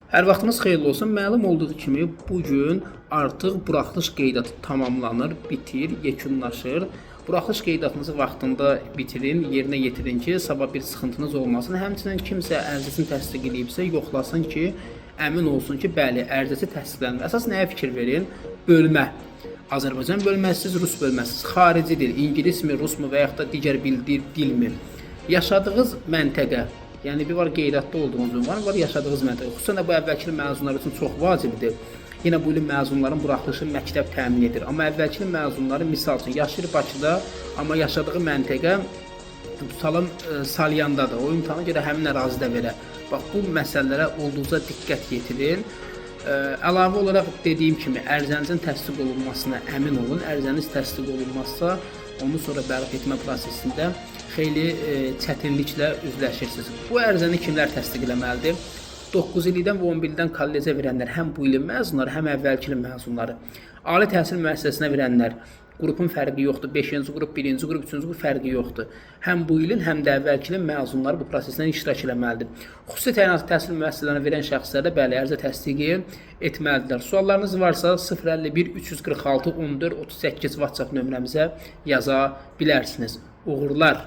Hər vaxtınız xeyirli olsun. Məlum olduğu kimi bugün artıq buraxılış qeydiyyatı tamamlanır, bitir, yekunlaşır. Buraxılış qeydiyyatınızı vaxtında bitirin, yerinə yetirin ki, sabah bir sıxıntınız olmasın. Həmçinin kimsə ərizəsini təsdiq edibsə, yoxlasın ki, əmin olsun ki, bəli, ərizəsi təsdiqlənir. Əsas nəyə fikir verin? Bölmə. Azərbaycan bölməsiz, Rus bölməsiz, xarici dil, ingilismi, rusmu və yaxud da digər bildir dilmi? Yaşadığınız məntəqə, yəni bir var qeydiyyatda olduğunuz ünvan, var yaşadığınız məntəqə. Xüsusən də bu əvvəlki məzunlar üçün çox vacibdir. Yenə bu ilin məzunların buraxılışı məktəb təmin edir. Amma əvvəlki məzunları misal üçün yaşayır Bakıda, amma yaşadığı məntəqə tutalım Salyandadır. O imtahana görə həmin ərazidə verə. Bax bu məsələlərə olduqca diqqət yetirin. Əlavə olaraq dediyim kimi ərizənizin təsdiq olunmasına əmin olun. Ərizəniz təsdiq olunmazsa, onu sonra bərpa etmə prosesində xeyli çətinliklə üzləşirsiniz. Bu ərizəni kimlər təsdiq etməlidir? 9 ildən və 11 ildən kollecə verənlər, həm bu ilin məzunları, həm əvvəlki ilin məzunları. Ali təhsil müəssisəsinə verənlər, qrupun fərqi yoxdur. 5-ci qrup, 1-ci qrup, 3-cü qrup fərqi yoxdur. Həm bu ilin, həm də əvvəlki ilin məzunları bu prosesdən iştirak etməlidir. Xüsusi təyinatlı təhsil müəssisələrinə verən şəxslər də bəli, ərizə təsdiqi etməlidirlər. Suallarınız varsa 051 346 14 38 WhatsApp nömrəmizə yaza bilərsiniz. Uğurlar.